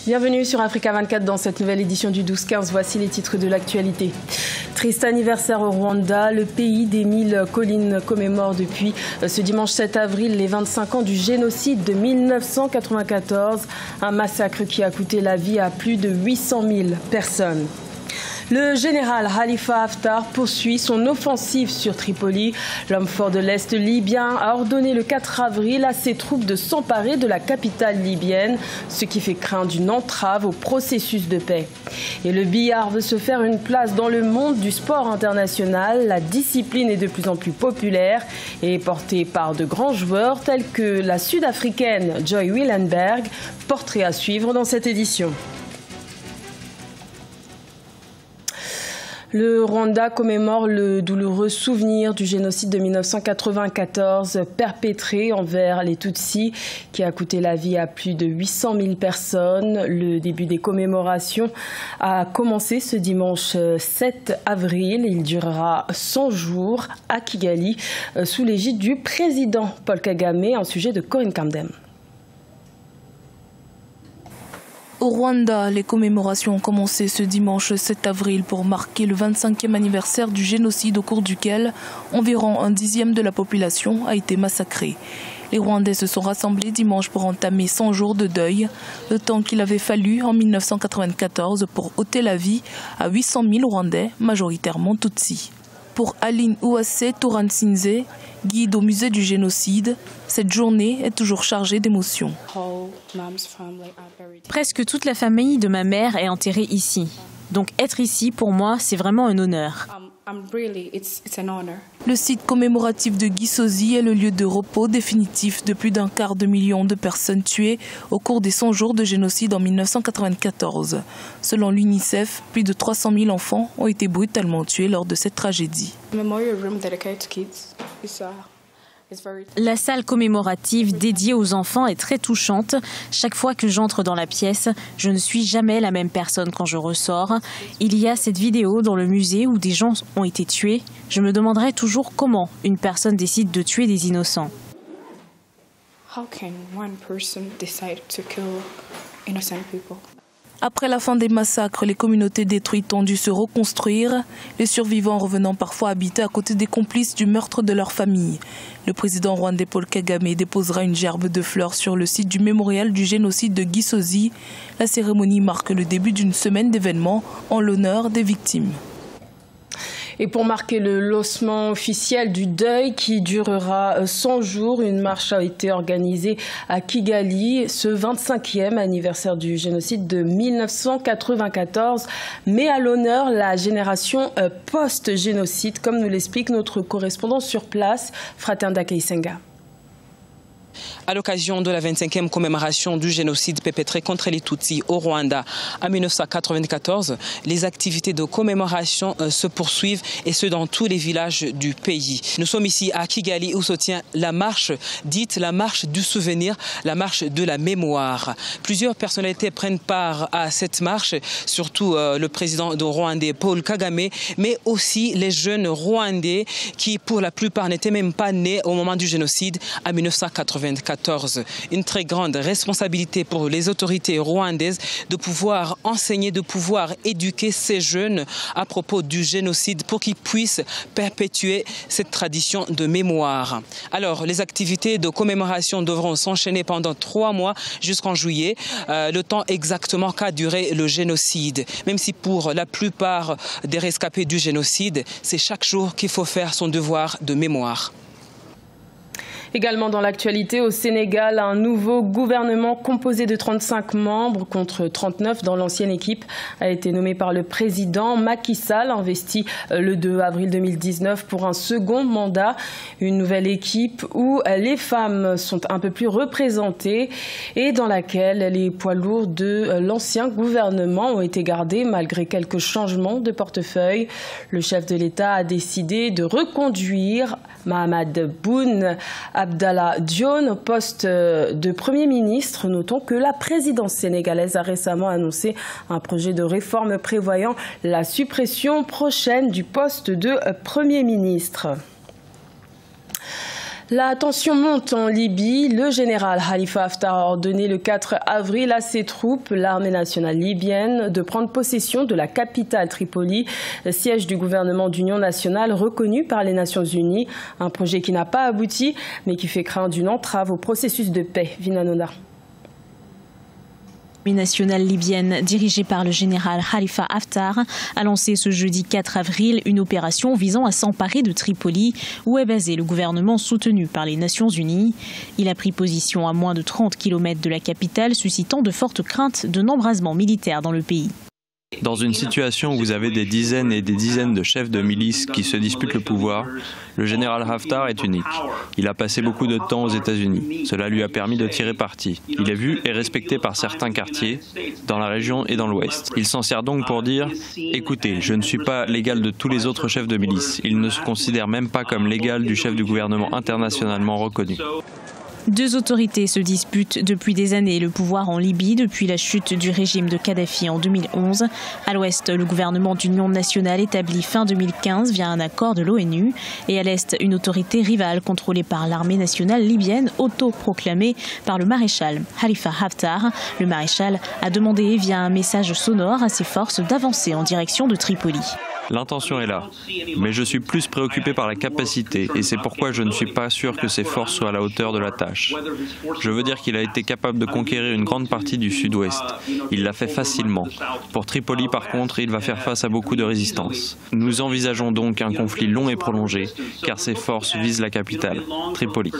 Bienvenue sur Africa 24 dans cette nouvelle édition du 12-15. Voici les titres de l'actualité. Triste anniversaire au Rwanda. Le pays des 1000 collines commémore depuis ce dimanche 7 avril les 25 ans du génocide de 1994. Un massacre qui a coûté la vie à plus de 800 000 personnes. Le général Khalifa Haftar poursuit son offensive sur Tripoli. L'homme fort de l'Est libyen a ordonné le 4 avril à ses troupes de s'emparer de la capitale libyenne, ce qui fait craindre une entrave au processus de paix. Et le billard veut se faire une place dans le monde du sport international. La discipline est de plus en plus populaire et est portée par de grands joueurs tels que la Sud-Africaine Joy Willenberg, portrait à suivre dans cette édition. Le Rwanda commémore le douloureux souvenir du génocide de 1994 perpétré envers les Tutsis qui a coûté la vie à plus de 800 000 personnes. Le début des commémorations a commencé ce dimanche 7 avril. Il durera 100 jours à Kigali sous l'égide du président Paul Kagame, un sujet de Corinne Camden. Au Rwanda, les commémorations ont commencé ce dimanche 7 avril pour marquer le 25e anniversaire du génocide au cours duquel environ un dixième de la population a été massacrée. Les Rwandais se sont rassemblés dimanche pour entamer 100 jours de deuil, le temps qu'il avait fallu en 1994 pour ôter la vie à 800 000 Rwandais, majoritairement Tutsis. Pour Aline Ouassé Touransinze, guide au musée du génocide, cette journée est toujours chargée d'émotions. Presque toute la famille de ma mère est enterrée ici. Donc être ici, pour moi, c'est vraiment un honneur. Le site commémoratif de Gisozi est le lieu de repos définitif de plus d'un quart de million de personnes tuées au cours des 100 jours de génocide en 1994. Selon l'UNICEF, plus de 300 000 enfants ont été brutalement tués lors de cette tragédie. La salle commémorative dédiée aux enfants est très touchante. Chaque fois que j'entre dans la pièce, je ne suis jamais la même personne quand je ressors. Il y a cette vidéo dans le musée où des gens ont été tués. Je me demanderai toujours comment une personne décide de tuer des innocents. Après la fin des massacres, les communautés détruites ont dû se reconstruire, les survivants revenant parfois habiter à côté des complices du meurtre de leur famille. Le président rwandais Paul Kagame déposera une gerbe de fleurs sur le site du mémorial du génocide de Gisozi. La cérémonie marque le début d'une semaine d'événements en l'honneur des victimes. Et pour marquer le lancement officiel du deuil qui durera 100 jours, une marche a été organisée à Kigali, ce 25e anniversaire du génocide de 1994, met à l'honneur la génération post-génocide, comme nous l'explique notre correspondant sur place, Fratenda Keisenga. À l'occasion de la 25e commémoration du génocide perpétré contre les Tutsis au Rwanda en 1994, les activités de commémoration se poursuivent et ce dans tous les villages du pays. Nous sommes ici à Kigali où se tient la marche dite la marche du souvenir, la marche de la mémoire. Plusieurs personnalités prennent part à cette marche, surtout le président rwandais Paul Kagame, mais aussi les jeunes Rwandais qui pour la plupart n'étaient même pas nés au moment du génocide en 1994. Une très grande responsabilité pour les autorités rwandaises de pouvoir enseigner, de pouvoir éduquer ces jeunes à propos du génocide pour qu'ils puissent perpétuer cette tradition de mémoire. Alors, les activités de commémoration devront s'enchaîner pendant 3 mois jusqu'en juillet, le temps exactement qu'a duré le génocide. Même si pour la plupart des rescapés du génocide, c'est chaque jour qu'il faut faire son devoir de mémoire. Également dans l'actualité, au Sénégal, un nouveau gouvernement composé de 35 membres contre 39 dans l'ancienne équipe a été nommé par le président Macky Sall, investi le 2 avril 2019 pour un second mandat. Une nouvelle équipe où les femmes sont un peu plus représentées et dans laquelle les poids lourds de l'ancien gouvernement ont été gardés malgré quelques changements de portefeuille. Le chef de l'État a décidé de reconduire Mahammed Boun Abdallah Dionne au poste de Premier ministre. Notons que la présidence sénégalaise a récemment annoncé un projet de réforme prévoyant la suppression prochaine du poste de Premier ministre. La tension monte en Libye. Le général Khalifa Haftar a ordonné le 4 avril à ses troupes, l'armée nationale libyenne, de prendre possession de la capitale Tripoli, siège du gouvernement d'union nationale reconnu par les Nations Unies. Un projet qui n'a pas abouti, mais qui fait craindre une entrave au processus de paix. Vinanona. L'armée nationale libyenne, dirigée par le général Khalifa Haftar, a lancé ce jeudi 4 avril une opération visant à s'emparer de Tripoli, où est basé le gouvernement soutenu par les Nations Unies. Il a pris position à moins de 30 km de la capitale, suscitant de fortes craintes d'un embrasement militaire dans le pays. Dans une situation où vous avez des dizaines et des dizaines de chefs de milices qui se disputent le pouvoir, le général Haftar est unique. Il a passé beaucoup de temps aux États-Unis. Cela lui a permis de tirer parti. Il est vu et respecté par certains quartiers, dans la région et dans l'Ouest. Il s'en sert donc pour dire « Écoutez, je ne suis pas l'égal de tous les autres chefs de milice. Il ne se considère même pas comme l'égal du chef du gouvernement internationalement reconnu. » Deux autorités se disputent depuis des années le pouvoir en Libye depuis la chute du régime de Kadhafi en 2011. À l'ouest, le gouvernement d'union nationale établi fin 2015 via un accord de l'ONU. Et à l'est, une autorité rivale contrôlée par l'armée nationale libyenne autoproclamée par le maréchal Khalifa Haftar. Le maréchal a demandé via un message sonore à ses forces d'avancer en direction de Tripoli. L'intention est là, mais je suis plus préoccupé par la capacité et c'est pourquoi je ne suis pas sûr que ces forces soient à la hauteur de la tâche. Je veux dire qu'il a été capable de conquérir une grande partie du sud-ouest. Il l'a fait facilement. Pour Tripoli, par contre, il va faire face à beaucoup de résistance. Nous envisageons donc un conflit long et prolongé, car ces forces visent la capitale, Tripoli.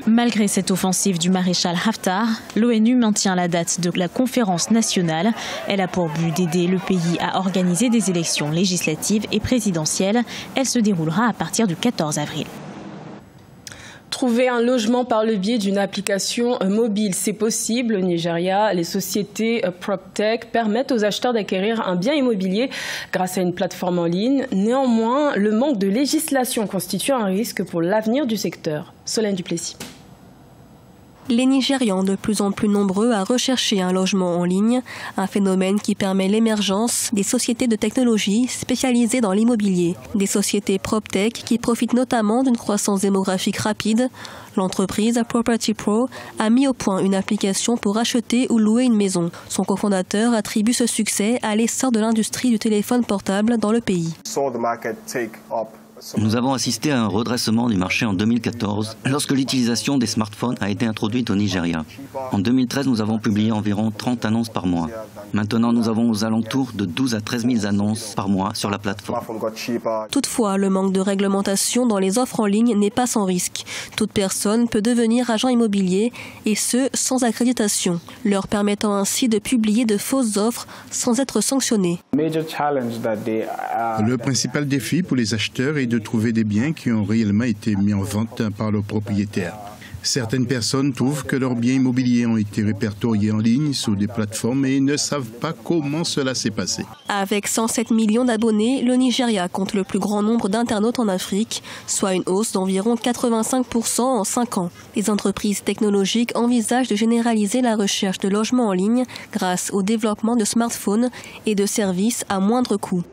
Malgré cette offensive du maréchal Haftar, l'ONU maintient la date de la conférence nationale. Elle a pour but d'aider le pays à organiser des élections législatives et présidentielle. Elle se déroulera à partir du 14 avril. Trouver un logement par le biais d'une application mobile, c'est possible. Au Nigeria, les sociétés PropTech permettent aux acheteurs d'acquérir un bien immobilier grâce à une plateforme en ligne. Néanmoins, le manque de législation constitue un risque pour l'avenir du secteur. Solène Duplessis. Les Nigérians de plus en plus nombreux à rechercher un logement en ligne, un phénomène qui permet l'émergence des sociétés de technologie spécialisées dans l'immobilier, des sociétés PropTech qui profitent notamment d'une croissance démographique rapide. L'entreprise Property Pro a mis au point une application pour acheter ou louer une maison. Son cofondateur attribue ce succès à l'essor de l'industrie du téléphone portable dans le pays. Nous avons assisté à un redressement du marché en 2014 lorsque l'utilisation des smartphones a été introduite au Nigeria. En 2013, nous avons publié environ 30 annonces par mois. Maintenant, nous avons aux alentours de 12 à 13 000 annonces par mois sur la plateforme. Toutefois, le manque de réglementation dans les offres en ligne n'est pas sans risque. Toute personne peut devenir agent immobilier et ce, sans accréditation, leur permettant ainsi de publier de fausses offres sans être sanctionnés. Le principal défi pour les acheteurs est de trouver des biens qui ont réellement été mis en vente par leurs propriétaires. Certaines personnes trouvent que leurs biens immobiliers ont été répertoriés en ligne sur des plateformes et ne savent pas comment cela s'est passé. Avec 107 millions d'abonnés, le Nigeria compte le plus grand nombre d'internautes en Afrique, soit une hausse d'environ 85% en 5 ans. Les entreprises technologiques envisagent de généraliser la recherche de logements en ligne grâce au développement de smartphones et de services à moindre coût.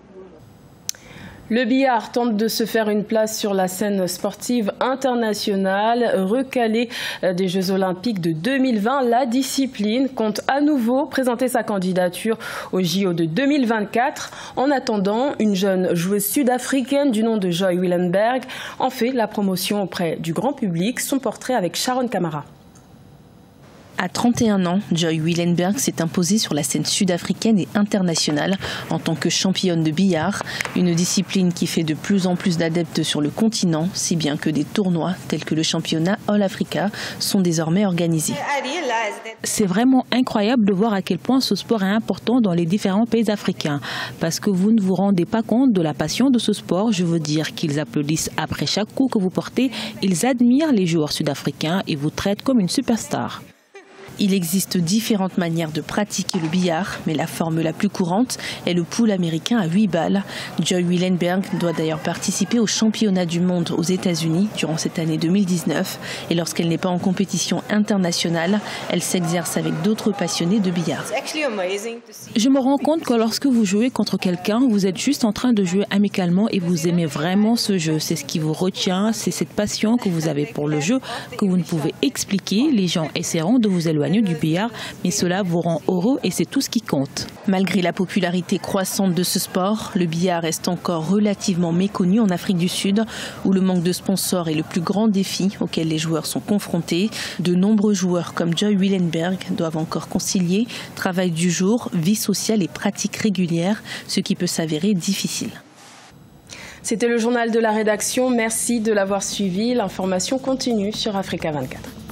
Le billard tente de se faire une place sur la scène sportive internationale. Recalée des Jeux Olympiques de 2020, la discipline compte à nouveau présenter sa candidature au JO de 2024. En attendant, une jeune joueuse sud-africaine du nom de Joy Willenberg en fait la promotion auprès du grand public. Son portrait avec Sharon Camara. À 31 ans, Joy Willenberg s'est imposée sur la scène sud-africaine et internationale en tant que championne de billard, une discipline qui fait de plus en plus d'adeptes sur le continent, si bien que des tournois tels que le championnat All Africa sont désormais organisés. C'est vraiment incroyable de voir à quel point ce sport est important dans les différents pays africains, parce que vous ne vous rendez pas compte de la passion de ce sport. Je veux dire qu'ils applaudissent après chaque coup que vous portez, ils admirent les joueurs sud-africains et vous traitent comme une superstar. Il existe différentes manières de pratiquer le billard, mais la forme la plus courante est le pool américain à 8 balles. Joy Willenberg doit d'ailleurs participer au championnat du monde aux États-Unis durant cette année 2019. Et lorsqu'elle n'est pas en compétition internationale, elle s'exerce avec d'autres passionnés de billard. Je me rends compte que lorsque vous jouez contre quelqu'un, vous êtes juste en train de jouer amicalement et vous aimez vraiment ce jeu. C'est ce qui vous retient, c'est cette passion que vous avez pour le jeu que vous ne pouvez expliquer. Les gens essaieront de vous éloigner du billard, mais cela vous rend heureux et c'est tout ce qui compte. Malgré la popularité croissante de ce sport, le billard reste encore relativement méconnu en Afrique du Sud, où le manque de sponsors est le plus grand défi auquel les joueurs sont confrontés. De nombreux joueurs comme Joy Willenberg doivent encore concilier travail du jour, vie sociale et pratique régulière, ce qui peut s'avérer difficile. C'était le journal de la rédaction. Merci de l'avoir suivi. L'information continue sur Africa 24.